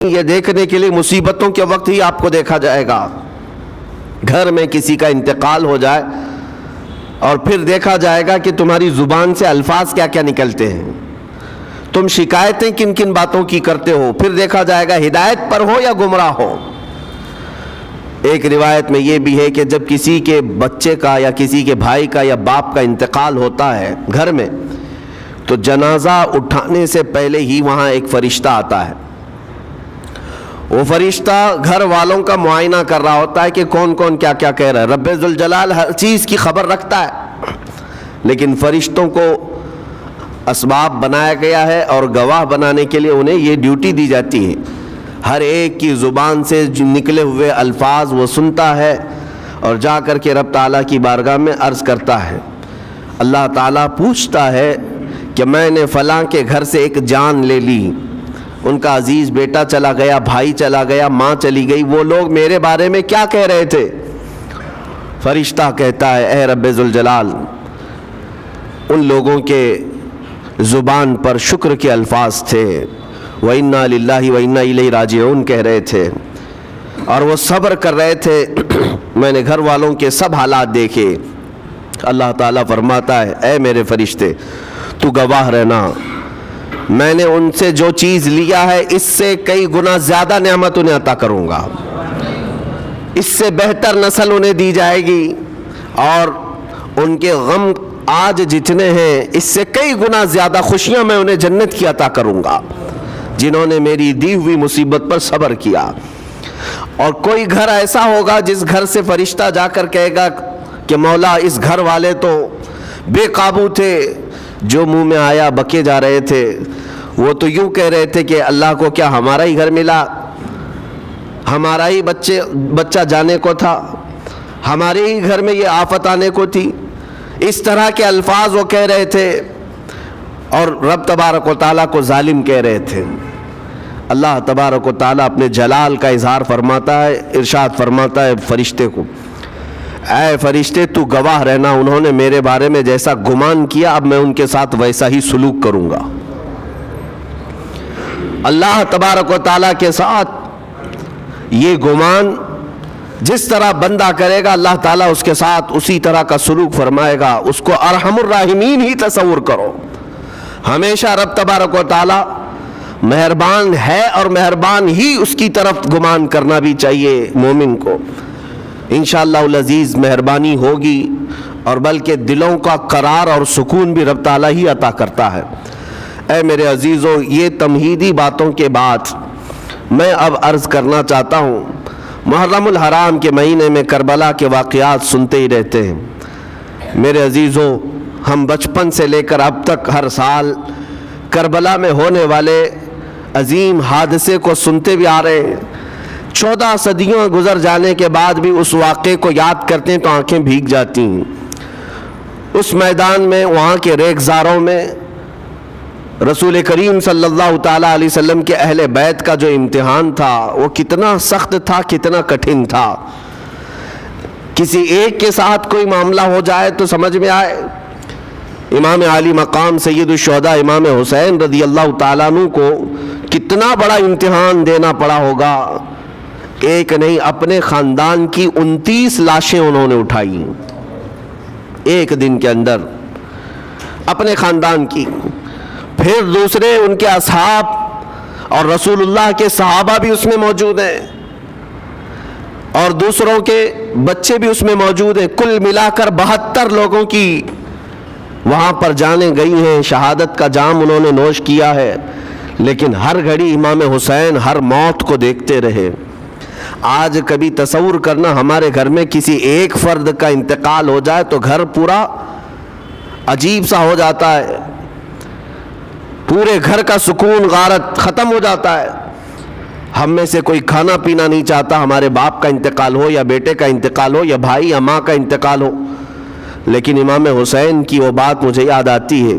یہ دیکھنے کے لیے مصیبتوں کے وقت ہی آپ کو دیکھا جائے گا. گھر میں کسی کا انتقال ہو جائے اور پھر دیکھا جائے گا کہ تمہاری زبان سے الفاظ کیا کیا نکلتے ہیں, تم شکایتیں کن کن باتوں کی کرتے ہو, پھر دیکھا جائے گا ہدایت پر ہو یا گمراہ ہو. ایک روایت میں یہ بھی ہے کہ جب کسی کے بچے کا یا کسی کے بھائی کا یا باپ کا انتقال ہوتا ہے گھر میں, تو جنازہ اٹھانے سے پہلے ہی وہاں ایک فرشتہ آتا ہے. وہ فرشتہ گھر والوں کا معائنہ کر رہا ہوتا ہے کہ کون کون کیا کیا کہہ رہا ہے. رب ذوالجلال ہر چیز کی خبر رکھتا ہے, لیکن فرشتوں کو اسباب بنایا گیا ہے اور گواہ بنانے کے لیے انہیں یہ ڈیوٹی دی جاتی ہے. ہر ایک کی زبان سے نکلے ہوئے الفاظ وہ سنتا ہے اور جا کر کے رب تعالیٰ کی بارگاہ میں عرض کرتا ہے. اللہ تعالیٰ پوچھتا ہے کہ میں نے فلاں کے گھر سے ایک جان لے لی, ان کا عزیز بیٹا چلا گیا, بھائی چلا گیا, ماں چلی گئی, وہ لوگ میرے بارے میں کیا کہہ رہے تھے؟ فرشتہ کہتا ہے اے رب ذوالجلال, ان لوگوں کے زبان پر شکر کے الفاظ تھے, وَإِنَّا لِلَّهِ وَإِنَّا إِلَيْهِ راجعون کہہ رہے تھے, اور وہ صبر کر رہے تھے. میں نے گھر والوں کے سب حالات دیکھے. اللہ تعالیٰ فرماتا ہے اے میرے فرشتے تو گواہ رہنا, میں نے ان سے جو چیز لیا ہے اس سے کئی گنا زیادہ نعمت انہیں عطا کروں گا, اس سے بہتر نسل انہیں دی جائے گی, اور ان کے غم آج جتنے ہیں اس سے کئی گنا زیادہ خوشیاں میں انہیں جنت کی عطا کروں گا جنہوں نے میری دی ہوئی مصیبت پر صبر کیا. اور کوئی گھر ایسا ہوگا جس گھر سے فرشتہ جا کر کہے گا کہ مولا اس گھر والے تو بے قابو تھے, جو منہ میں آیا بکے جا رہے تھے, وہ تو یوں کہہ رہے تھے کہ اللہ کو کیا ہمارا ہی گھر ملا, ہمارا ہی بچہ جانے کو تھا, ہمارے ہی گھر میں یہ آفت آنے کو تھی. اس طرح کے الفاظ وہ کہہ رہے تھے اور رب تبارک و تعالیٰ کو ظالم کہہ رہے تھے. اللہ تبارک و تعالیٰ اپنے جلال کا اظہار فرماتا ہے, ارشاد فرماتا ہے فرشتے کو اے فرشتے تو گواہ رہنا, انہوں نے میرے بارے میں جیسا گمان کیا اب میں ان کے ساتھ ویسا ہی سلوک کروں گا. اللہ تبارک و تعالیٰ کے ساتھ یہ گمان جس طرح بندہ کرے گا اللہ تعالیٰ اس کے ساتھ اسی طرح کا سلوک فرمائے گا. اس کو ارحم الراحمین ہی تصور کرو. ہمیشہ رب تبارک و تعالیٰ مہربان ہے اور مہربان ہی اس کی طرف گمان کرنا بھی چاہیے مومن کو. انشاءاللہ العزیز مہربانی ہوگی, اور بلکہ دلوں کا قرار اور سکون بھی رب تعالیٰ ہی عطا کرتا ہے. اے میرے عزیزو, یہ تمہیدی باتوں کے بعد میں اب عرض کرنا چاہتا ہوں. محرم الحرام کے مہینے میں کربلا کے واقعات سنتے ہی رہتے ہیں. میرے عزیزو, ہم بچپن سے لے کر اب تک ہر سال کربلا میں ہونے والے عظیم حادثے کو سنتے بھی آ رہے ہیں. 14 صدیوں گزر جانے کے بعد بھی اس واقعے کو یاد کرتے ہیں تو آنکھیں بھیگ جاتی ہیں. اس میدان میں, وہاں کے ریگزاروں میں رسول کریم صلی اللہ تعالیٰ علیہ وسلم کے اہل بیت کا جو امتحان تھا وہ کتنا سخت تھا, کتنا کٹھن تھا. کسی ایک کے ساتھ کوئی معاملہ ہو جائے تو سمجھ میں آئے. امام عالی مقام سید الشہداء امام حسین رضی اللہ تعالیٰ عنہ کو کتنا بڑا امتحان دینا پڑا ہوگا. ایک نہیں, اپنے خاندان کی 29 لاشیں انہوں نے اٹھائی ایک دن کے اندر, اپنے خاندان کی. پھر دوسرے ان کے اصحاب اور رسول اللہ کے صحابہ بھی اس میں موجود ہیں, اور دوسروں کے بچے بھی اس میں موجود ہیں. کل ملا کر 72 لوگوں کی وہاں پر جانیں گئی ہیں, شہادت کا جام انہوں نے نوش کیا ہے. لیکن ہر گھڑی امام حسین ہر موت کو دیکھتے رہے. آج کبھی تصور کرنا, ہمارے گھر میں کسی ایک فرد کا انتقال ہو جائے تو گھر پورا عجیب سا ہو جاتا ہے, پورے گھر کا سکون غارت ختم ہو جاتا ہے. ہم میں سے کوئی کھانا پینا نہیں چاہتا ہمارے باپ کا انتقال ہو یا بیٹے کا انتقال ہو یا بھائی یا ماں کا انتقال ہو. لیکن امام حسین کی وہ بات مجھے یاد آتی ہے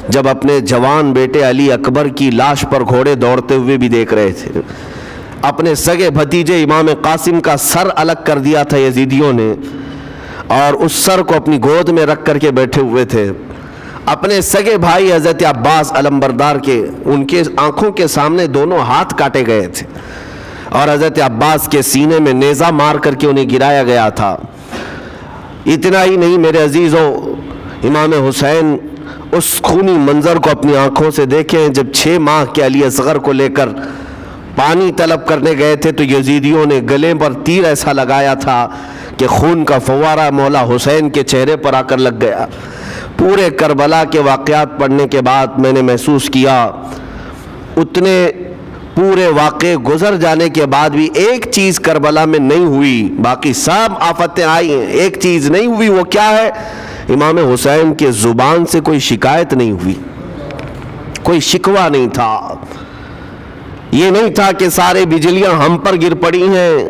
جب اپنے جوان بیٹے علی اکبر کی لاش پر گھوڑے دوڑتے ہوئے بھی دیکھ رہے تھے. اپنے سگے بھتیجے امام قاسم کا سر الگ کر دیا تھا یزیدیوں نے, اور اس سر کو اپنی گود میں رکھ کر کے بیٹھے ہوئے تھے. اپنے سگے بھائی حضرت عباس علمبردار کے ان کے آنکھوں کے سامنے دونوں ہاتھ کاٹے گئے تھے اور حضرت عباس کے سینے میں نیزہ مار کر کے انہیں گرایا گیا تھا۔ اتنا ہی نہیں میرے عزیزو، امام حسین اس خونی منظر کو اپنی آنکھوں سے دیکھیں جب 6 ماہ کے علی اصغر کو لے کر پانی طلب کرنے گئے تھے تو یزیدیوں نے گلے پر تیر ایسا لگایا تھا کہ خون کا فوارہ مولا حسین کے چہرے پر آ کر لگ گیا۔ پورے کربلا کے واقعات پڑھنے کے بعد میں نے محسوس کیا اتنے پورے واقعے گزر جانے کے بعد بھی ایک چیز کربلا میں نہیں ہوئی، باقی سب آفتیں آئی ہیں، ایک چیز نہیں ہوئی، وہ کیا ہے؟ امام حسین کے زبان سے کوئی شکایت نہیں ہوئی، کوئی شکوہ نہیں تھا۔ یہ نہیں تھا کہ سارے بجلیاں ہم پر گر پڑی ہیں،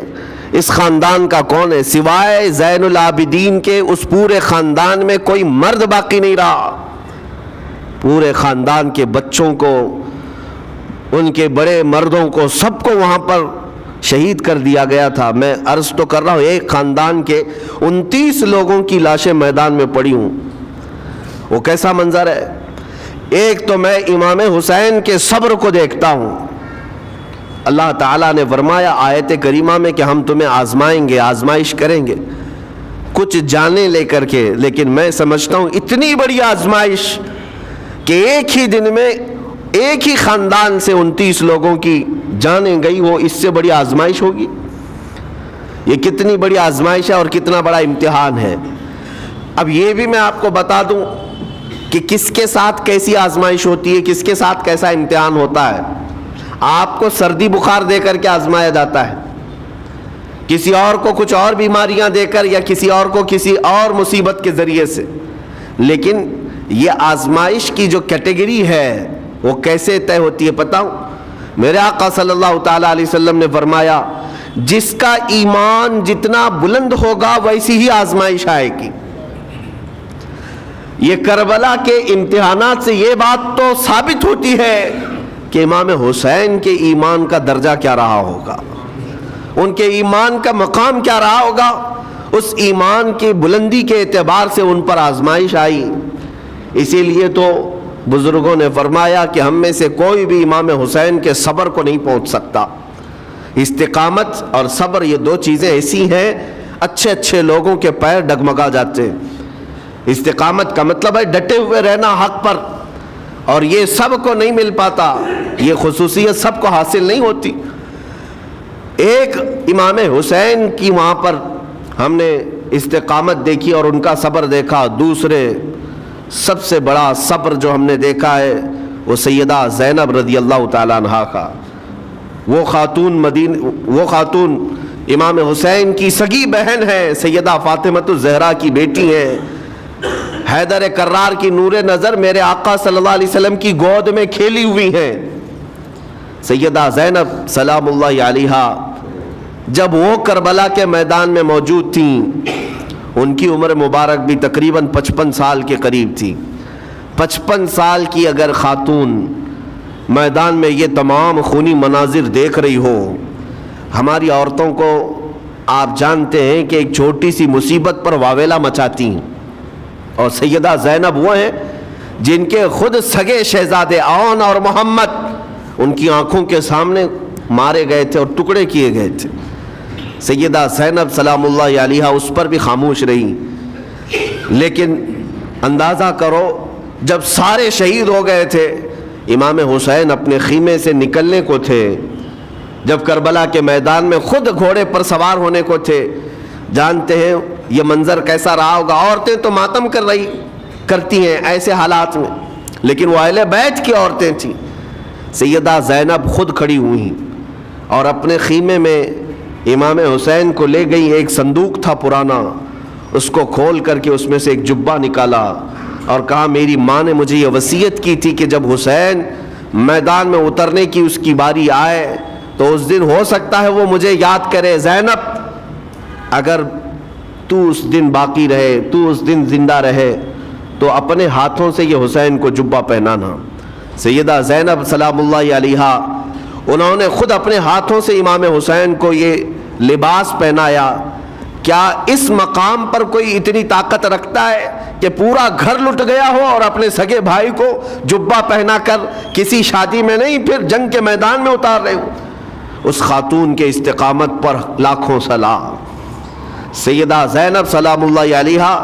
اس خاندان کا کون ہے؟ سوائے زین العابدین کے اس پورے خاندان میں کوئی مرد باقی نہیں رہا۔ پورے خاندان کے بچوں کو، ان کے بڑے مردوں کو، سب کو وہاں پر شہید کر دیا گیا تھا۔ میں عرض تو کر رہا ہوں ایک خاندان کے 29 لوگوں کی لاشیں میدان میں پڑی ہوں، وہ کیسا منظر ہے؟ ایک تو میں امام حسین کے صبر کو دیکھتا ہوں۔ اللہ تعالیٰ نے فرمایا آیت کریمہ میں کہ ہم تمہیں آزمائیں گے، آزمائش کریں گے کچھ جانیں لے کر کے، لیکن میں سمجھتا ہوں اتنی بڑی آزمائش کہ ایک ہی دن میں ایک ہی خاندان سے 29 لوگوں کی جانیں گئی، وہ اس سے بڑی آزمائش ہوگی؟ یہ کتنی بڑی آزمائش ہے اور کتنا بڑا امتحان ہے۔ اب یہ بھی میں آپ کو بتا دوں کہ کس کے ساتھ کیسی آزمائش ہوتی ہے، کس کے ساتھ کیسا امتحان ہوتا ہے۔ آپ کو سردی بخار دے کر کے آزمایا جاتا ہے، کسی اور کو کچھ اور بیماریاں دے کر، یا کسی اور کو کسی اور مصیبت کے ذریعے سے، لیکن یہ آزمائش کی جو کیٹیگری ہے وہ کیسے طے ہوتی ہے پتہ ہوں؟ میرے آقا صلی اللہ تعالیٰ علیہ وسلم نے فرمایا جس کا ایمان جتنا بلند ہوگا ویسی ہی آزمائش آئے گی۔ یہ کربلا کے امتحانات سے یہ بات تو ثابت ہوتی ہے کہ امام حسین کے ایمان کا درجہ کیا رہا ہوگا، ان کے ایمان کا مقام کیا رہا ہوگا۔ اس ایمان کی بلندی کے اعتبار سے ان پر آزمائش آئی۔ اسی لیے تو بزرگوں نے فرمایا کہ ہم میں سے کوئی بھی امام حسین کے صبر کو نہیں پہنچ سکتا۔ استقامت اور صبر یہ دو چیزیں ایسی ہیں اچھے اچھے لوگوں کے پیر ڈگمگا جاتے ہیں۔ استقامت کا مطلب ہے ڈٹے ہوئے رہنا حق پر، اور یہ سب کو نہیں مل پاتا، یہ خصوصیت سب کو حاصل نہیں ہوتی۔ ایک امام حسین کی وہاں پر ہم نے استقامت دیکھی اور ان کا صبر دیکھا۔ دوسرے سب سے بڑا صبر جو ہم نے دیکھا ہے وہ سیدہ زینب رضی اللہ تعالیٰ عنہا کا۔ وہ خاتون امام حسین کی سگی بہن ہے، سیدہ فاطمۃ الزہرا کی بیٹی ہے، حیدر کرار کی نور نظر میرے آقا صلی اللہ علیہ وسلم کی گود میں کھیلی ہوئی ہیں۔ سیدہ زینب سلام اللہ علیہا جب وہ کربلا کے میدان میں موجود تھیں، ان کی عمر مبارک بھی تقریباً 55 سال کے قریب تھی۔ 55 سال کی اگر خاتون میدان میں یہ تمام خونی مناظر دیکھ رہی ہو، ہماری عورتوں کو آپ جانتے ہیں کہ ایک چھوٹی سی مصیبت پر واویلا مچاتی ہیں، اور سیدہ زینب وہ ہیں جن کے خود سگے شہزادے اون اور محمد ان کی آنکھوں کے سامنے مارے گئے تھے اور ٹکڑے کیے گئے تھے۔ سیدہ زینب سلام اللہ علیہا اس پر بھی خاموش رہی، لیکن اندازہ کرو جب سارے شہید ہو گئے تھے، امام حسین اپنے خیمے سے نکلنے کو تھے، جب کربلا کے میدان میں خود گھوڑے پر سوار ہونے کو تھے، جانتے ہیں یہ منظر کیسا رہا ہوگا۔ عورتیں تو ماتم کرتی ہیں ایسے حالات میں، لیکن وہ اہل بیت کی عورتیں تھیں۔ سیدہ زینب خود کھڑی ہوئی اور اپنے خیمے میں امام حسین کو لے گئی۔ ایک صندوق تھا پرانا، اس کو کھول کر کے اس میں سے ایک جبہ نکالا اور کہا میری ماں نے مجھے یہ وصیت کی تھی کہ جب حسین میدان میں اترنے کی اس کی باری آئے تو اس دن ہو سکتا ہے وہ مجھے یاد کرے۔ زینب اگر تو اس دن باقی رہے، تو اس دن زندہ رہے تو اپنے ہاتھوں سے یہ حسین کو جبہ پہنانا۔ سیدہ زینب سلام اللہ علیہا انہوں نے خود اپنے ہاتھوں سے امام حسین کو یہ لباس پہنایا کیا اس مقام پر کوئی اتنی طاقت رکھتا ہے کہ پورا گھر لٹ گیا ہو اور اپنے سگے بھائی کو جبہ پہنا کر کسی شادی میں نہیں پھر جنگ کے میدان میں اتار رہے ہو؟ اس خاتون کے استقامت پر لاکھوں سلام۔ سیدہ زینب سلام اللہ علیہا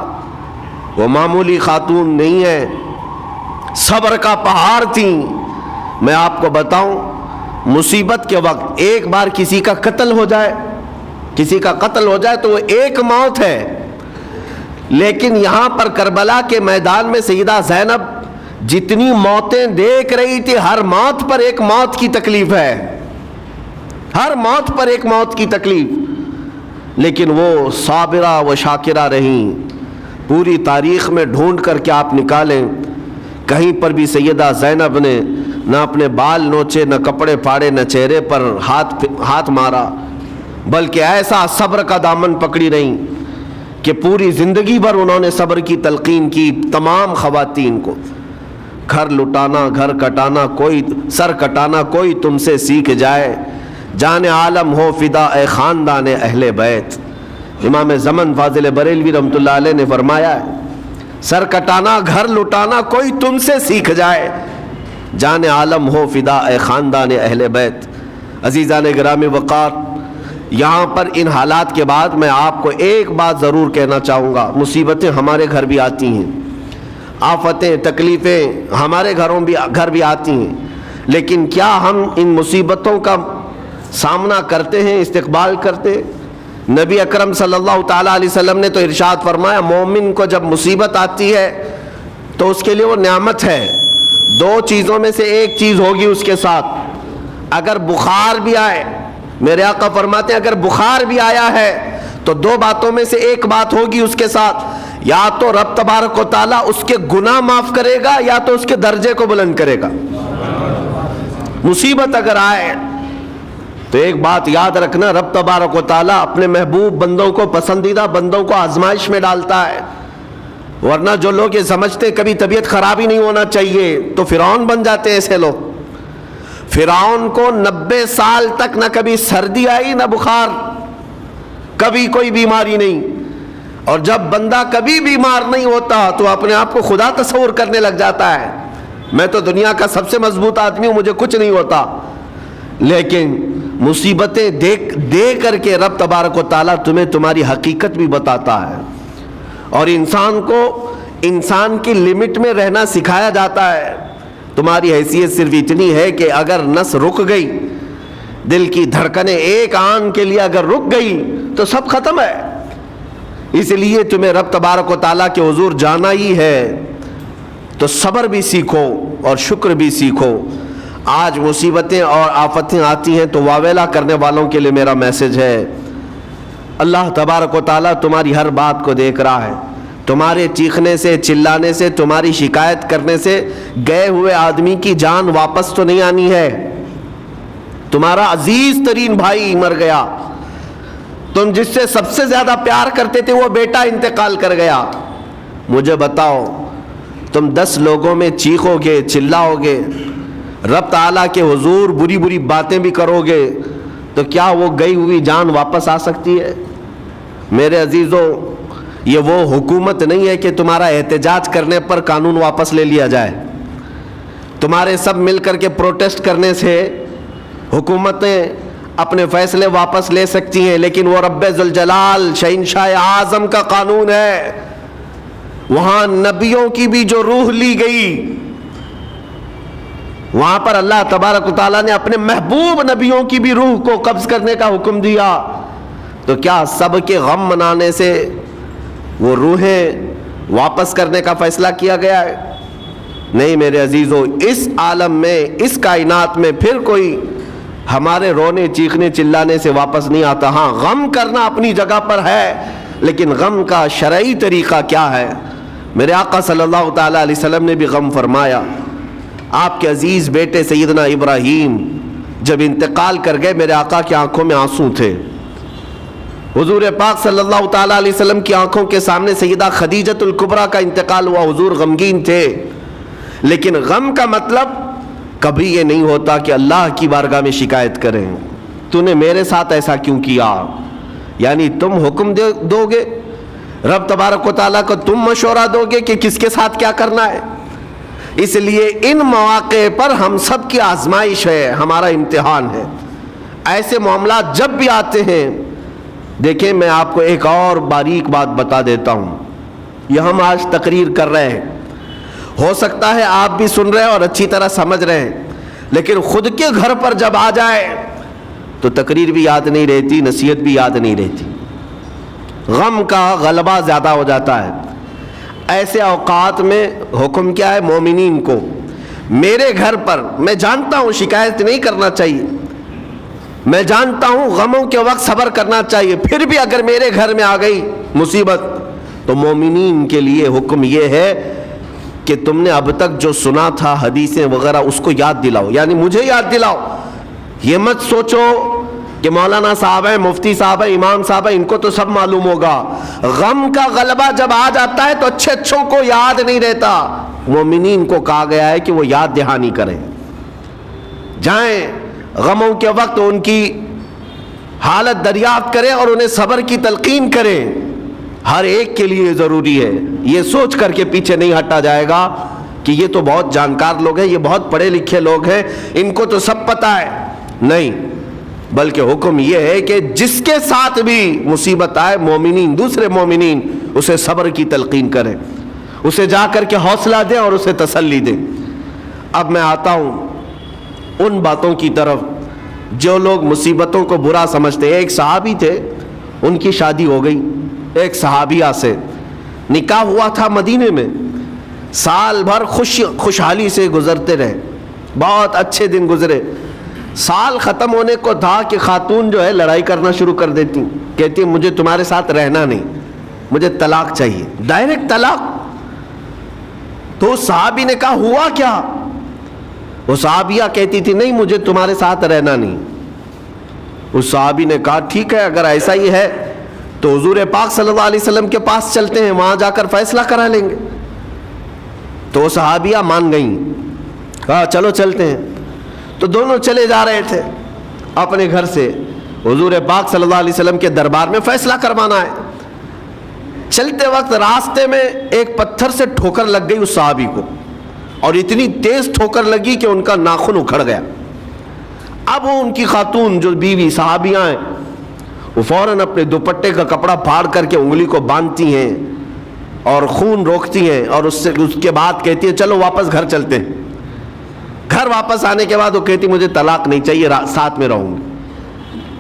وہ معمولی خاتون نہیں ہے، صبر کا پہاڑ تھیں۔ میں آپ کو بتاؤں، مصیبت کے وقت ایک بار کسی کا قتل ہو جائے تو وہ ایک موت ہے، لیکن یہاں پر کربلا کے میدان میں سیدہ زینب جتنی موتیں دیکھ رہی تھی، ہر موت پر ایک موت کی تکلیف ہے، ہر موت پر ایک موت کی تکلیف، لیکن وہ صابرہ و شاکرہ رہیں۔ پوری تاریخ میں ڈھونڈ کر کے آپ نکالیں، کہیں پر بھی سیدہ زینب نے نہ اپنے بال نوچے، نہ کپڑے پھاڑے، نہ چہرے پر ہاتھ مارا، بلکہ ایسا صبر کا دامن پکڑی رہیں کہ پوری زندگی بھر انہوں نے صبر کی تلقین کی تمام خواتین کو۔ گھر لٹانا، گھر کٹانا، کوئی سر کٹانا کوئی تم سے سیکھ جائے، جان عالم ہو فدا اے خاندان اہل بیت۔ امام زمن فاضل بریلوی رحمۃ اللہ علیہ نے فرمایا ہے، سر کٹانا، گھر لٹانا کوئی تم سے سیکھ جائے، جان عالم ہو فدا اے خاندان اہل بیت۔ عزیزان گرامی وقار، یہاں پر ان حالات کے بعد میں آپ کو ایک بات ضرور کہنا چاہوں گا۔ مصیبتیں ہمارے گھر بھی آتی ہیں، آفتیں، تکلیفیں ہمارے گھر بھی آتی ہیں، لیکن کیا ہم ان مصیبتوں کا سامنا کرتے ہیں، استقبال کرتے ہیں؟ نبی اکرم صلی اللہ تعالیٰ علیہ وسلم نے تو ارشاد فرمایا، مومن کو جب مصیبت آتی ہے تو اس کے لیے وہ نعمت ہے، دو چیزوں میں سے ایک چیز ہوگی اس کے ساتھ۔ اگر بخار بھی آئے، میرے آقا فرماتے ہیں اگر بخار بھی آیا ہے تو دو باتوں میں سے ایک بات ہوگی اس کے ساتھ، یا تو رب تبارک و تعالیٰ اس کے گناہ معاف کرے گا یا تو اس کے درجے کو بلند کرے گا۔ مصیبت اگر آئے تو ایک بات یاد رکھنا، رب تبارک و تعالیٰ اپنے محبوب بندوں کو، پسندیدہ بندوں کو آزمائش میں ڈالتا ہے، ورنہ جو لوگ یہ سمجھتے کبھی طبیعت خراب ہی نہیں ہونا چاہیے تو فرعون بن جاتے ہیں۔ ایسے لوگ، فرعون کو 90 سال تک نہ کبھی سردی آئی نہ بخار، کبھی کوئی بیماری نہیں، اور جب بندہ کبھی بیمار نہیں ہوتا تو اپنے آپ کو خدا تصور کرنے لگ جاتا ہے، میں تو دنیا کا سب سے مضبوط آدمی ہوں، مجھے کچھ نہیں ہوتا۔ لیکن مصیبتیں دے کر کے رب تبارک و تعالیٰ تمہیں تمہاری حقیقت بھی بتاتا ہے، اور انسان کو انسان کی لمٹ میں رہنا سکھایا جاتا ہے۔ تمہاری حیثیت صرف اتنی ہے کہ اگر نس رک گئی، دل کی دھڑکنیں ایک آن کے لیے اگر رک گئی تو سب ختم ہے۔ اس لیے تمہیں رب تبارک و تعالیٰ کے حضور جانا ہی ہے تو صبر بھی سیکھو اور شکر بھی سیکھو۔ آج مصیبتیں اور آفتیں آتی ہیں تو واویلا کرنے والوں کے لیے میرا میسج ہے، اللہ تبارک و تعالیٰ تمہاری ہر بات کو دیکھ رہا ہے۔ تمہارے چیخنے سے، چلانے سے، تمہاری شکایت کرنے سے گئے ہوئے آدمی کی جان واپس تو نہیں آنی ہے۔ تمہارا عزیز ترین بھائی مر گیا، تم جس سے سب سے زیادہ پیار کرتے تھے وہ بیٹا انتقال کر گیا، مجھے بتاؤ تم 10 لوگوں میں چیخو گے، چلاؤ گے، رب تعالیٰ کے حضور بری بری باتیں بھی کرو گے تو کیا وہ گئی ہوئی جان واپس آ سکتی ہے؟ میرے عزیزوں، یہ وہ حکومت نہیں ہے کہ تمہارا احتجاج کرنے پر قانون واپس لے لیا جائے۔ تمہارے سب مل کر کے پروٹیسٹ کرنے سے حکومتیں اپنے فیصلے واپس لے سکتی ہیں، لیکن وہ رب ذوالجلال شہنشاہ اعظم کا قانون ہے۔ وہاں نبیوں کی بھی جو روح لی گئی، وہاں پر اللہ تبارک و تعالیٰ نے اپنے محبوب نبیوں کی بھی روح کو قبض کرنے کا حکم دیا، تو کیا سب کے غم منانے سے وہ روحیں واپس کرنے کا فیصلہ کیا گیا ہے؟ نہیں میرے عزیزو، اس عالم میں، اس کائنات میں پھر کوئی ہمارے رونے، چیخنے، چلانے سے واپس نہیں آتا۔ ہاں، غم کرنا اپنی جگہ پر ہے، لیکن غم کا شرعی طریقہ کیا ہے؟ میرے آقا صلی اللہ تعالیٰ علیہ وسلم نے بھی غم فرمایا۔ آپ کے عزیز بیٹے سیدنا ابراہیم جب انتقال کر گئے، میرے آقا کی آنکھوں میں آنسو تھے۔ حضور پاک صلی اللہ تعالیٰ علیہ وسلم کی آنکھوں کے سامنے سیدہ خدیجۃ الکبریٰ کا انتقال ہوا، حضور غمگین تھے، لیکن غم کا مطلب کبھی یہ نہیں ہوتا کہ اللہ کی بارگاہ میں شکایت کریں، تو نے میرے ساتھ ایسا کیوں کیا، یعنی تم حکم دو گے، رب تبارک و تعالیٰ کو تم مشورہ دو گے کہ کس کے ساتھ کیا کرنا ہے. اس لیے ان مواقع پر ہم سب کی آزمائش ہے، ہمارا امتحان ہے. ایسے معاملات جب بھی آتے ہیں، دیکھیں میں آپ کو ایک اور باریک بات بتا دیتا ہوں. یہ ہم آج تقریر کر رہے ہیں، ہو سکتا ہے آپ بھی سن رہے ہیں اور اچھی طرح سمجھ رہے ہیں، لیکن خود کے گھر پر جب آ جائے تو تقریر بھی یاد نہیں رہتی، نصیحت بھی یاد نہیں رہتی، غم کا غلبہ زیادہ ہو جاتا ہے. ایسے اوقات میں حکم کیا ہے مومنین کو؟ میرے گھر پر، میں جانتا ہوں شکایت نہیں کرنا چاہیے، میں جانتا ہوں غموں کے وقت صبر کرنا چاہیے، پھر بھی اگر میرے گھر میں آ گئی مصیبت تو مومنین کے لیے حکم یہ ہے کہ تم نے اب تک جو سنا تھا حدیثیں وغیرہ اس کو یاد دلاؤ، یعنی مجھے یاد دلاؤ. یہ مت سوچو کہ مولانا صاحب ہیں، مفتی صاحب ہیں، امام صاحب ہیں، ان کو تو سب معلوم ہوگا. غم کا غلبہ جب آ جاتا ہے تو اچھے اچھوں کو یاد نہیں رہتا. مومنین کو کہا گیا ہے کہ وہ یاد دہانی کریں، جائیں غموں کے وقت ان کی حالت دریافت کریں اور انہیں صبر کی تلقین کریں. ہر ایک کے لیے ضروری ہے. یہ سوچ کر کے پیچھے نہیں ہٹا جائے گا کہ یہ تو بہت جانکار لوگ ہیں، یہ بہت پڑھے لکھے لوگ ہیں، ان کو تو سب پتہ ہے. نہیں، بلکہ حکم یہ ہے کہ جس کے ساتھ بھی مصیبت آئے، مومنین، دوسرے مومنین اسے صبر کی تلقین کریں، اسے جا کر کے حوصلہ دیں اور اسے تسلی دیں. اب میں آتا ہوں ان باتوں کی طرف جو لوگ مصیبتوں کو برا سمجھتے ہیں. ایک صحابی تھے، ان کی شادی ہو گئی، ایک صحابیہ سے نکاح ہوا تھا مدینے میں. سال بھر خوشحالی سے گزرتے رہے، بہت اچھے دن گزرے. سال ختم ہونے کو تھا کہ خاتون جو ہے لڑائی کرنا شروع کر دیتی، کہتی مجھے تمہارے ساتھ رہنا نہیں، مجھے طلاق چاہیے، ڈائریکٹ طلاق. تو صحابی نے کہا ہوا کیا؟ وہ صحابیہ کہتی تھی نہیں مجھے تمہارے ساتھ رہنا نہیں. اس صحابی نے کہا ٹھیک ہے، اگر ایسا ہی ہے تو حضور پاک صلی اللہ علیہ وسلم کے پاس چلتے ہیں، وہاں جا کر فیصلہ کرا لیں گے. تو وہ صحابیہ مان گئیں، کہا چلو چلتے ہیں. تو دونوں چلے جا رہے تھے اپنے گھر سے، حضور پاک صلی اللہ علیہ وسلم کے دربار میں فیصلہ کروانا ہے. چلتے وقت راستے میں ایک پتھر سے ٹھوکر لگ گئی اس صحابی کو، اور اتنی تیز ٹھوکر لگی کہ ان کا ناخن اکھڑ گیا. اب وہ ان کی خاتون جو بیوی صحابیاں ہیں وہ فوراً اپنے دوپٹے کا کپڑا پھاڑ کر کے انگلی کو باندھتی ہیں اور خون روکتی ہیں، اور اس کے بعد کہتی ہیں چلو واپس گھر چلتے ہیں. گھر واپس آنے کے بعد وہ کہتی مجھے طلاق نہیں چاہیے، ساتھ میں رہوں گی.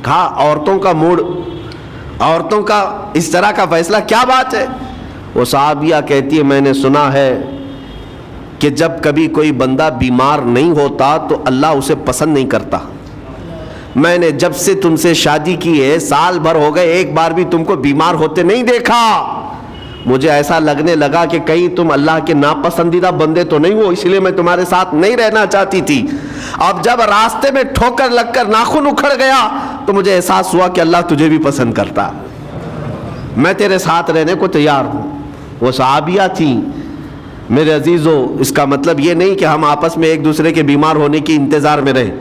کہا عورتوں کا موڈ، عورتوں کا اس طرح کا فیصلہ، کیا بات ہے؟ وہ صحابیہ کہتی ہے میں نے سنا ہے کہ جب کبھی کوئی بندہ بیمار نہیں ہوتا تو اللہ اسے پسند نہیں کرتا. میں نے جب سے تم سے شادی کی ہے، سال بھر ہو گئے، ایک بار بھی تم کو بیمار ہوتے نہیں دیکھا. مجھے ایسا لگنے لگا کہ کہیں تم اللہ کے ناپسندیدہ بندے تو نہیں ہو، اس لیے میں تمہارے ساتھ نہیں رہنا چاہتی تھی. اب جب راستے میں ٹھوکر لگ کر ناخن اکھڑ گیا تو مجھے احساس ہوا کہ اللہ تجھے بھی پسند کرتا، میں تیرے ساتھ رہنے کو تیار ہوں. وہ صحابیہ تھیں. میرے عزیزو، اس کا مطلب یہ نہیں کہ ہم آپس میں ایک دوسرے کے بیمار ہونے کی انتظار میں رہیں.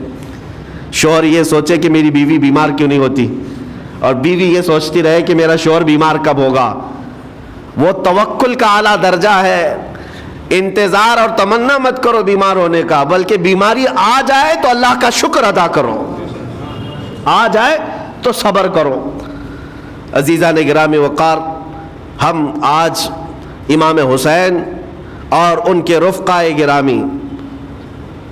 شوہر یہ سوچے کہ میری بیوی بیمار کیوں نہیں ہوتی، اور بیوی یہ سوچتی رہے کہ میرا شوہر بیمار کب ہوگا. وہ توکل کا اعلیٰ درجہ ہے. انتظار اور تمنا مت کرو بیمار ہونے کا، بلکہ بیماری آ جائے تو اللہ کا شکر ادا کرو، آ جائے تو صبر کرو. عزیزان گرامی وقار، ہم آج امام حسین اور ان کے رفقائے گرامی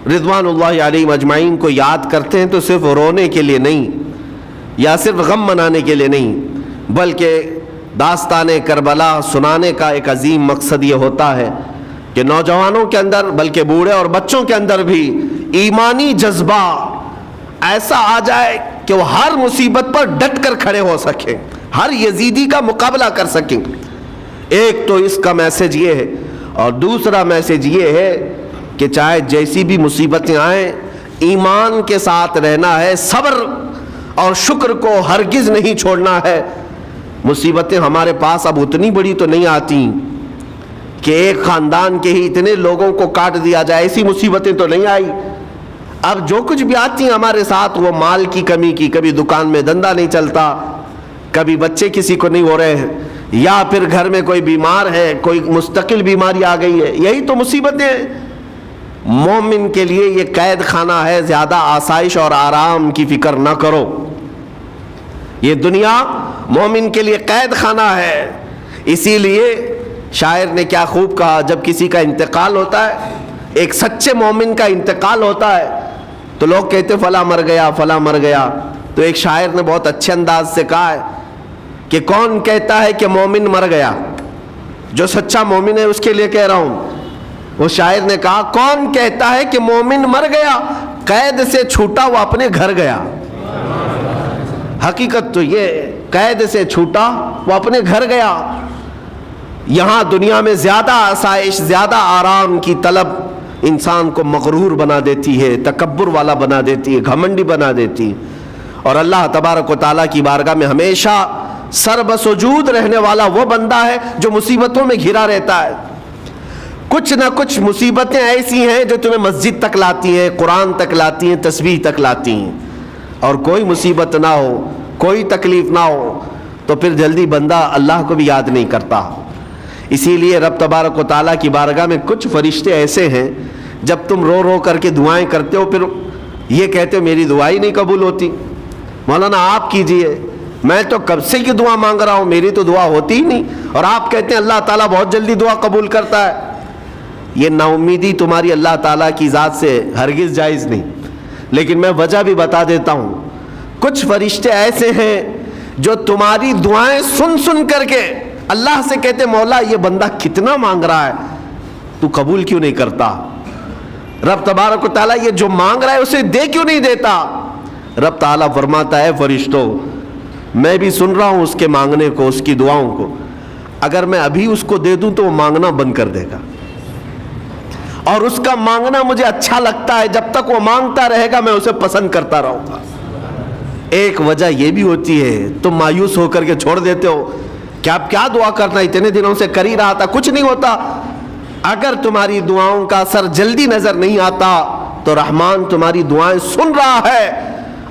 رضوان اللہ علیہم اجمعین کو یاد کرتے ہیں تو صرف رونے کے لیے نہیں یا صرف غم منانے کے لیے نہیں، بلکہ داستان کربلا سنانے کا ایک عظیم مقصد یہ ہوتا ہے کہ نوجوانوں کے اندر، بلکہ بوڑھے اور بچوں کے اندر بھی ایمانی جذبہ ایسا آ جائے کہ وہ ہر مصیبت پر ڈٹ کر کھڑے ہو سکیں، ہر یزیدی کا مقابلہ کر سکیں. ایک تو اس کا میسج یہ ہے، اور دوسرا میسج یہ ہے کہ چاہے جیسی بھی مصیبتیں آئیں، ایمان کے ساتھ رہنا ہے، صبر اور شکر کو ہرگز نہیں چھوڑنا ہے. مصیبتیں ہمارے پاس اب اتنی بڑی تو نہیں آتی کہ ایک خاندان کے ہی اتنے لوگوں کو کاٹ دیا جائے، ایسی مصیبتیں تو نہیں آئی. اب جو کچھ بھی آتی ہیں ہمارے ساتھ وہ مال کی کمی کی، کبھی دکان میں دھندا نہیں چلتا، کبھی بچے کسی کو نہیں ہو رہے ہیں، یا پھر گھر میں کوئی بیمار ہے، کوئی مستقل بیماری آ گئی ہے، یہی تو مصیبتیں ہیں۔ مومن کے لیے یہ قید خانہ ہے، زیادہ آسائش اور آرام کی فکر نہ کرو۔ یہ دنیا مومن کے لیے قید خانہ ہے۔ اسی لیے شاعر نے کیا خوب کہا، جب کسی کا انتقال ہوتا ہے، ایک سچے مومن کا انتقال ہوتا ہے، تو لوگ کہتے فلاں مر گیا، فلاں مر گیا، تو ایک شاعر نے بہت اچھے انداز سے کہا ہے کہ کون کہتا ہے کہ مومن مر گیا؟ جو سچا مومن ہے اس کے لیے کہہ رہا ہوں۔ وہ شاعر نے کہا کون کہتا ہے کہ مومن مر گیا، قید سے چھوٹا وہ اپنے گھر گیا۔ حقیقت تو یہ، قید سے چھوٹا وہ اپنے گھر گیا۔ یہاں دنیا میں زیادہ آسائش، زیادہ آرام کی طلب انسان کو مغرور بنا دیتی ہے، تکبر والا بنا دیتی ہے، گھمنڈی بنا دیتی ہے۔ اور اللہ تبارک و تعالیٰ کی بارگاہ میں ہمیشہ سر بسجود رہنے والا وہ بندہ ہے جو مصیبتوں میں گھرا رہتا ہے۔ کچھ نہ کچھ مصیبتیں ایسی ہیں جو تمہیں مسجد تک لاتی ہیں، قرآن تک لاتی ہیں، تسبیح تک لاتی ہیں، اور کوئی مصیبت نہ ہو، کوئی تکلیف نہ ہو تو پھر جلدی بندہ اللہ کو بھی یاد نہیں کرتا۔ اسی لیے رب تبارک و تعالیٰ کی بارگاہ میں کچھ فرشتے ایسے ہیں، جب تم رو رو کر کے دعائیں کرتے ہو، پھر یہ کہتے ہو میری دعا ہی نہیں قبول ہوتی، مولانا آپ کیجئے، میں تو کب سے کی دعا مانگ رہا ہوں، میری تو دعا ہوتی ہی نہیں، اور آپ کہتے ہیں اللہ تعالیٰ بہت جلدی دعا قبول کرتا ہے۔ یہ نا امیدی تمہاری اللہ تعالیٰ کی ذات سے ہرگز جائز نہیں۔ لیکن میں وجہ بھی بتا دیتا ہوں، کچھ فرشتے ایسے ہیں جو تمہاری دعائیں سن سن کر کے اللہ سے کہتے مولا یہ بندہ کتنا مانگ رہا ہے، تو قبول کیوں نہیں کرتا؟ رب تبارک و تعالیٰ یہ جو مانگ رہا ہے اسے دے کیوں نہیں دیتا؟ رب تعالیٰ فرماتا ہے فرشتوں میں بھی سن رہا ہوں اس کے مانگنے کو، اس کی دعاؤں کو، اگر میں ابھی اس کو دے دوں تو وہ مانگنا بند کر دے گا، اور اس کا مانگنا مجھے اچھا لگتا ہے، جب تک وہ مانگتا رہے گا میں اسے پسند کرتا رہوں گا۔ ایک وجہ یہ بھی ہوتی ہے تم مایوس ہو کر کے چھوڑ دیتے ہو کہ اب کیا دعا کرنا، اتنے دنوں سے کر ہی رہا تھا، کچھ نہیں ہوتا۔ اگر تمہاری دعاؤں کا اثر جلدی نظر نہیں آتا تو رحمان تمہاری دعائیں سن رہا ہے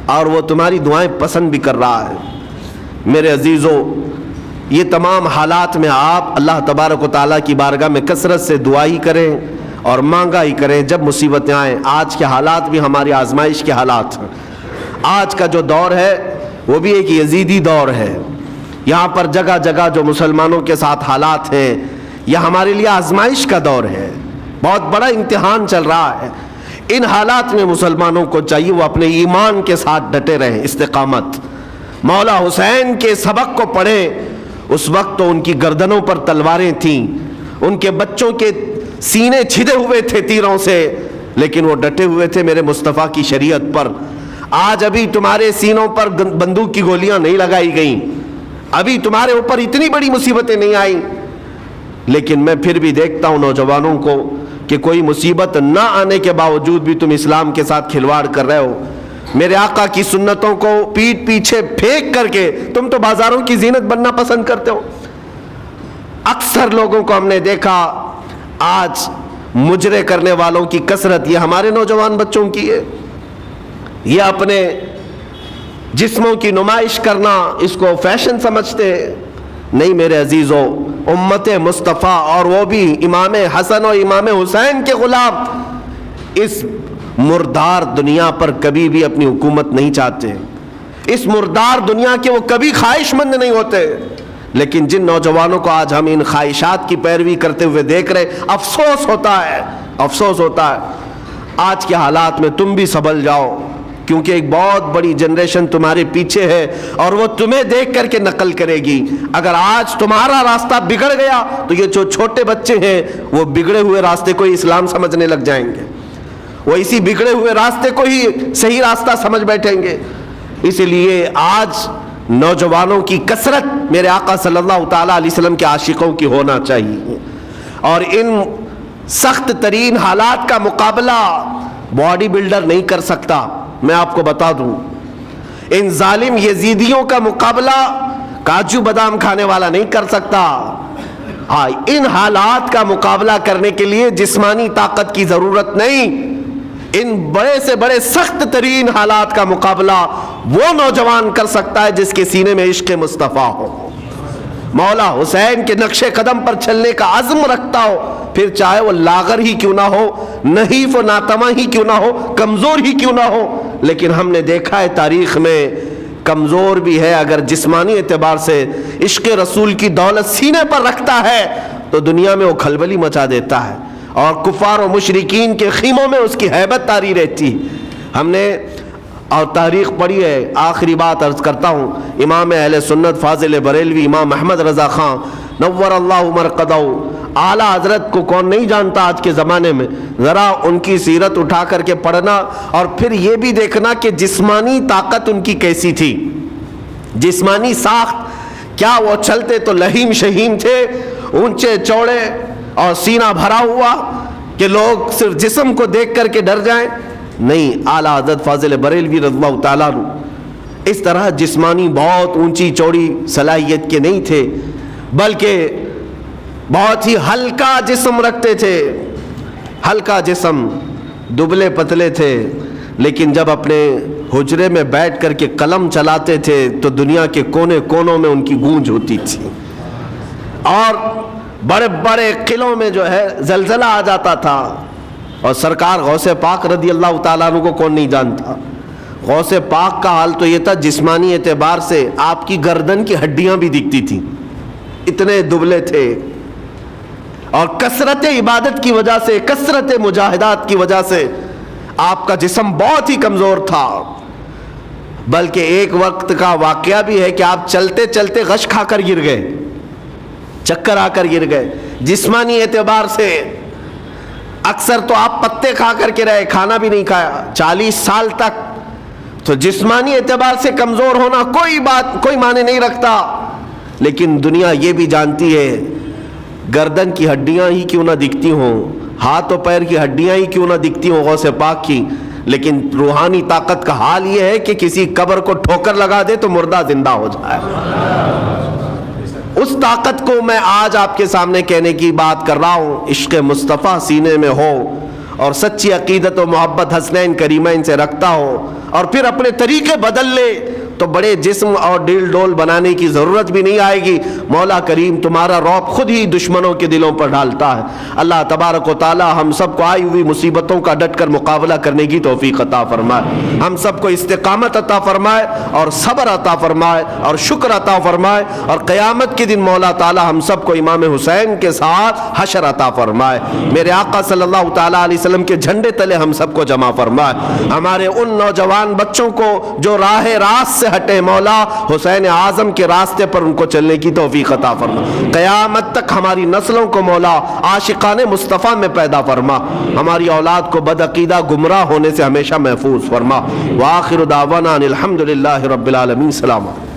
اور وہ تمہاری دعائیں پسند بھی کر رہا ہے۔ میرے عزیزو، یہ تمام حالات میں آپ اللہ تبارک و تعالیٰ کی بارگاہ میں کثرت سے دعا ہی کریں اور مانگا ہی کریں جب مصیبتیں آئیں۔ آج کے حالات بھی ہماری آزمائش کے حالات ہیں۔ آج کا جو دور ہے وہ بھی ایک یزیدی دور ہے۔ یہاں پر جگہ جگہ جو مسلمانوں کے ساتھ حالات ہیں، یہ ہمارے لیے آزمائش کا دور ہے، بہت بڑا امتحان چل رہا ہے۔ ان حالات میں مسلمانوں کو چاہیے وہ اپنے ایمان کے ساتھ ڈٹے رہیں، استقامت۔ مولا حسین کے سبق کو پڑھیں، اس وقت تو ان کی گردنوں پر تلواریں تھیں، ان کے بچوں کے سینے چھدے ہوئے تھے تیروں سے، لیکن وہ ڈٹے ہوئے تھے میرے مصطفیٰ کی شریعت پر۔ آج ابھی تمہارے سینوں پر بندوق کی گولیاں نہیں لگائی گئیں، ابھی تمہارے اوپر اتنی بڑی مصیبتیں نہیں آئیں، لیکن میں پھر بھی دیکھتا ہوں نوجوانوں کو کہ کوئی مصیبت نہ آنے کے باوجود بھی تم اسلام کے ساتھ کھلواڑ کر رہے ہو۔ میرے آقا کی سنتوں کو پیٹ پیچھے پھینک کر کے تم تو بازاروں کی زینت بننا پسند کرتے ہو۔ اکثر لوگوں کو ہم نے دیکھا آج مجرے کرنے والوں کی کثرت یہ ہمارے نوجوان بچوں کی ہے۔ یہ اپنے جسموں کی نمائش کرنا اس کو فیشن سمجھتے ہیں۔ نہیں میرے عزیزو، امت مصطفیٰ اور وہ بھی امام حسن اور امام حسین کے غلام اس مردار دنیا پر کبھی بھی اپنی حکومت نہیں چاہتے، اس مردار دنیا کے وہ کبھی خواہش مند نہیں ہوتے۔ لیکن جن نوجوانوں کو آج ہم ان خواہشات کی پیروی کرتے ہوئے دیکھ رہے، افسوس ہوتا ہے، افسوس ہوتا ہے۔ آج کے حالات میں تم بھی سنبھل جاؤ، کیونکہ ایک بہت بڑی جنریشن تمہارے پیچھے ہے اور وہ تمہیں دیکھ کر کے نقل کرے گی۔ اگر آج تمہارا راستہ بگڑ گیا تو یہ جو چھوٹے بچے ہیں وہ بگڑے ہوئے راستے کو ہی اسلام سمجھنے لگ جائیں گے، وہ اسی بگڑے ہوئے راستے کو ہی صحیح راستہ سمجھ بیٹھیں گے۔ اس لیے آج نوجوانوں کی کثرت میرے آقا صلی اللہ تعالیٰ علیہ وسلم کے عاشقوں کی ہونا چاہیے، اور ان سخت ترین حالات کا مقابلہ باڈی بلڈر نہیں کر سکتا۔ میں آپ کو بتا دوں، ان ظالم یزیدیوں کا مقابلہ کاجو بادام کھانے والا نہیں کر سکتا۔ ان حالات کا مقابلہ کرنے کے لیے جسمانی طاقت کی ضرورت نہیں، ان بڑے سے بڑے سخت ترین حالات کا مقابلہ وہ نوجوان کر سکتا ہے جس کے سینے میں عشق مصطفیٰ ہو، مولا حسین کے نقش قدم پر چلنے کا عزم رکھتا ہو، پھر چاہے وہ لاغر ہی کیوں نہ ہو، نحیف و ناتواں ہی کیوں نہ ہو، کمزور ہی کیوں نہ ہو۔ لیکن ہم نے دیکھا ہے تاریخ میں کمزور بھی ہے، اگر جسمانی اعتبار سے عشق رسول کی دولت سینے پر رکھتا ہے تو دنیا میں وہ کھلبلی مچا دیتا ہے، اور کفار و مشرکین کے خیموں میں اس کی ہیبت طاری رہتی۔ ہم نے اور تاریخ پڑھی ہے۔ آخری بات عرض کرتا ہوں، امام اہل سنت فاضل بریلوی امام احمد رضا خان نور اللہ مرقدہ، اعلیٰ حضرت کو کون نہیں جانتا آج کے زمانے میں، ذرا ان کی سیرت اٹھا کر کے پڑھنا اور پھر یہ بھی دیکھنا کہ جسمانی طاقت ان کی کیسی تھی، جسمانی ساخت کیا، وہ چلتے تو لہیم شہیم تھے، اونچے چوڑے اور سینہ بھرا ہوا کہ لوگ صرف جسم کو دیکھ کر کے ڈر جائیں؟ نہیں، اعلیٰ حضرت فاضل بریلوی رضی اللہ تعالیٰ عنہ اس طرح جسمانی بہت اونچی چوڑی صلاحیت کے نہیں تھے، بلکہ بہت ہی ہلکا جسم رکھتے تھے، ہلکا جسم، دبلے پتلے تھے، لیکن جب اپنے حجرے میں بیٹھ کر کے قلم چلاتے تھے تو دنیا کے کونے کونوں میں ان کی گونج ہوتی تھی، اور بڑے بڑے قلعوں میں جو ہے زلزلہ آ جاتا تھا۔ اور سرکار غوث پاک رضی اللہ تعالیٰ عنہ کو کون نہیں جانتا؟ غوث پاک کا حال تو یہ تھا، جسمانی اعتبار سے آپ کی گردن کی ہڈیاں بھی دکھتی تھیں، اتنے دبلے تھے، اور کثرت عبادت کی وجہ سے، کثرت مجاہدات کی وجہ سے آپ کا جسم بہت ہی کمزور تھا۔ بلکہ ایک وقت کا واقعہ بھی ہے کہ آپ چلتے چلتے غش کھا کر گر گئے، چکر آ کر گر گئے۔ جسمانی اعتبار سے اکثر تو آپ پتے کھا کر کے رہے، کھانا بھی نہیں کھایا 40 سال تک، تو جسمانی اعتبار سے کمزور ہونا کوئی معنی نہیں رکھتا۔ لیکن دنیا یہ بھی جانتی ہے، گردن کی ہڈیاں ہی کیوں نہ دکھتی ہوں، ہاتھ و پیر کی ہڈیاں ہی کیوں نہ دکھتی ہوں غوث پاک کی، لیکن روحانی طاقت کا حال یہ ہے کہ کسی قبر کو ٹھوکر لگا دے تو مردہ زندہ ہو جائے۔ اس طاقت کو میں آج آپ کے سامنے کہنے کی بات کر رہا ہوں، عشق مصطفیٰ سینے میں ہو اور سچی عقیدت و محبت حسنین کریمین سے رکھتا ہو، اور پھر اپنے طریقے بدل لے تو بڑے جسم اور ڈیل ڈول بنانے کی ضرورت بھی نہیں آئے گی۔ مولا کریم تمہارا رعب خود ہی دشمنوں کے دلوں پر ڈالتا ہے۔ اللہ تبارک و تعالی ہم سب کو آئی ہوئی مصیبتوں کا ڈٹ کر مقابلہ کرنے کی توفیق عطا فرمائے، ہم سب کو استقامت عطا فرمائے اور صبر عطا فرمائے اور شکر عطا فرمائے، اور قیامت کے دن مولا تعالی ہم سب کو امام حسین کے ساتھ حشر عطا فرمائے، میرے آقا صلی اللہ تعالی علیہ وسلم کے جھنڈے تلے ہم سب کو جمع فرمائے۔ ہمارے ان نوجوان بچوں کو جو راہ راست سے ہٹے، مولا حسین اعظم کے راستے پر ان کو چلنے کی توفیق عطا فرما، قیامت تک ہماری نسلوں کو مولا عاشقان مصطفیٰ میں پیدا فرما، ہماری اولاد کو بدعقیدہ گمراہ ہونے سے ہمیشہ محفوظ فرما۔ وآخر دعوانا ان الحمدللہ رب العالمین۔ السلام علیکم۔